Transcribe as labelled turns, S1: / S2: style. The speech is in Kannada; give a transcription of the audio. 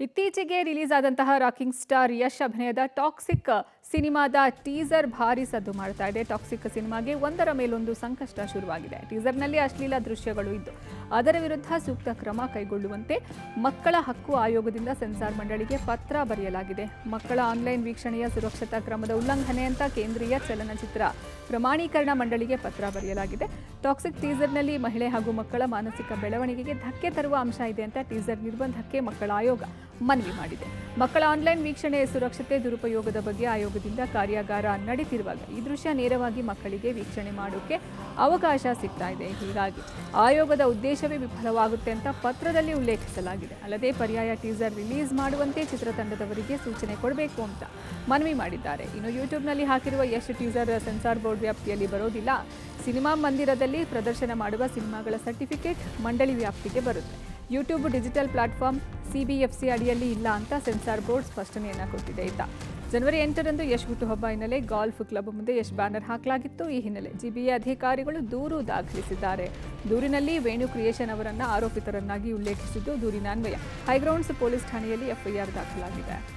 S1: ಇತ್ತೀಚೆಗೆ ರಿಲೀಸ್ ಆದಂತಹ ರಾಕಿಂಗ್ ಸ್ಟಾರ್ ಯಶ್ ಅಭಿನಯದ ಟಾಕ್ಸಿಕ್ ಸಿನಿಮಾದ ಟೀಸರ್ ಭಾರಿ ಸದ್ದು ಮಾಡ್ತಾ ಇದೆ. ಟಾಕ್ಸಿಕ್ ಸಿನಿಮಾಗೆ ಒಂದರ ಮೇಲೊಂದು ಸಂಕಷ್ಟ ಶುರುವಾಗಿದೆ. ಟೀಸರ್ನಲ್ಲಿ ಅಶ್ಲೀಲ ದೃಶ್ಯಗಳು ಇದ್ದು ಅದರ ವಿರುದ್ಧ ಸೂಕ್ತ ಕ್ರಮ ಕೈಗೊಳ್ಳುವಂತೆ ಮಕ್ಕಳ ಹಕ್ಕು ಆಯೋಗದಿಂದ ಸೆನ್ಸಾರ್ ಮಂಡಳಿಗೆ ಪತ್ರ ಬರೆಯಲಾಗಿದೆ. ಮಕ್ಕಳ ಆನ್ಲೈನ್ ವೀಕ್ಷಣೆಯ ಸುರಕ್ಷತಾ ಕ್ರಮದ ಉಲ್ಲಂಘನೆ ಅಂತ ಕೇಂದ್ರೀಯ ಚಲನಚಿತ್ರ ಪ್ರಮಾಣೀಕರಣ ಮಂಡಳಿಗೆ ಪತ್ರ ಬರೆಯಲಾಗಿದೆ. ಟಾಕ್ಸಿಕ್ ಟೀಸರ್ನಲ್ಲಿ ಮಹಿಳೆ ಹಾಗೂ ಮಕ್ಕಳ ಮಾನಸಿಕ ಬೆಳವಣಿಗೆಗೆ ಧಕ್ಕೆ ತರುವ ಅಂಶ ಇದೆ ಅಂತ ಟೀಸರ್ ನಿರ್ಬಂಧಕ್ಕೆ ಮಕ್ಕಳ ಆಯೋಗ ಮನವಿ ಮಾಡಿದೆ. ಮಕ್ಕಳ ಆನ್ಲೈನ್ ವೀಕ್ಷಣೆ ಸುರಕ್ಷತೆ ದುರುಪಯೋಗದ ಬಗ್ಗೆ ಆಯೋಗದಿಂದ ಕಾರ್ಯಾಗಾರ ನಡೀತಿರುವಾಗ ಈ ದೃಶ್ಯ ನೇರವಾಗಿ ಮಕ್ಕಳಿಗೆ ವೀಕ್ಷಣೆ ಮಾಡೋಕೆ ಅವಕಾಶ ಸಿಗ್ತಾ ಇದೆ. ಹೀಗಾಗಿ ಆಯೋಗದ ಉದ್ದೇಶವೇ ವಿಫಲವಾಗುತ್ತೆ ಅಂತ ಪತ್ರದಲ್ಲಿ ಉಲ್ಲೇಖಿಸಲಾಗಿದೆ. ಅಲ್ಲದೆ ಪರ್ಯಾಯ ಟೀಸರ್ ರಿಲೀಸ್ ಮಾಡುವಂತೆ ಚಿತ್ರತಂಡದವರಿಗೆ ಸೂಚನೆ ಕೊಡಬೇಕು ಅಂತ ಮನವಿ ಮಾಡಿದ್ದಾರೆ. ಇನ್ನು ಯೂಟ್ಯೂಬ್ನಲ್ಲಿ ಹಾಕಿರುವ ಯಶ್ ಟೀಸರ್ ಸೆನ್ಸಾರ್ ಬೋರ್ಡ್ ವ್ಯಾಪ್ತಿಯಲ್ಲಿ ಬರೋದಿಲ್ಲ. ಸಿನಿಮಾ ಮಂದಿರದಲ್ಲಿ ಪ್ರದರ್ಶನ ಮಾಡುವ ಸಿನಿಮಾಗಳ ಸರ್ಟಿಫಿಕೇಟ್ ಮಂಡಳಿ ವ್ಯಾಪ್ತಿಗೆ ಬರುತ್ತೆ. ಯೂಟ್ಯೂಬ್ ಡಿಜಿಟಲ್ ಪ್ಲಾಟ್ಫಾರ್ಮ್ CBFC ಅಡಿಯಲ್ಲಿ ಇಲ್ಲ ಅಂತ ಸೆನ್ಸಾರ್ ಬೋರ್ಡ್ ಸ್ಪಷ್ಟನೆಯನ್ನು ಕೊಟ್ಟಿದೆ. ಜನವರಿ 8ರಂದು ಯಶ್ ಹುಟ್ಟುಹಬ್ಬ ಹಿನ್ನೆಲೆ ಗಾಲ್ಫ್ ಕ್ಲಬ್ ಮುಂದೆ ಯಶ್ ಬ್ಯಾನರ್ ಹಾಕಲಾಗಿತ್ತು. ಈ ಹಿನ್ನೆಲೆ GBA ಅಧಿಕಾರಿಗಳು ದೂರು ದಾಖಲಿಸಿದ್ದಾರೆ. ದೂರಿನಲ್ಲಿ ವೇಣು ಕ್ರಿಯೇಷನ್ ಅವರನ್ನ ಆರೋಪಿತರನ್ನಾಗಿ ಉಲ್ಲೇಖಿಸಿದ್ದು, ದೂರಿನ ಅನ್ವಯ ಹೈಗ್ರೌಂಡ್ಸ್ ಪೊಲೀಸ್ ಠಾಣೆಯಲ್ಲಿ FIR ದಾಖಲಾಗಿದೆ.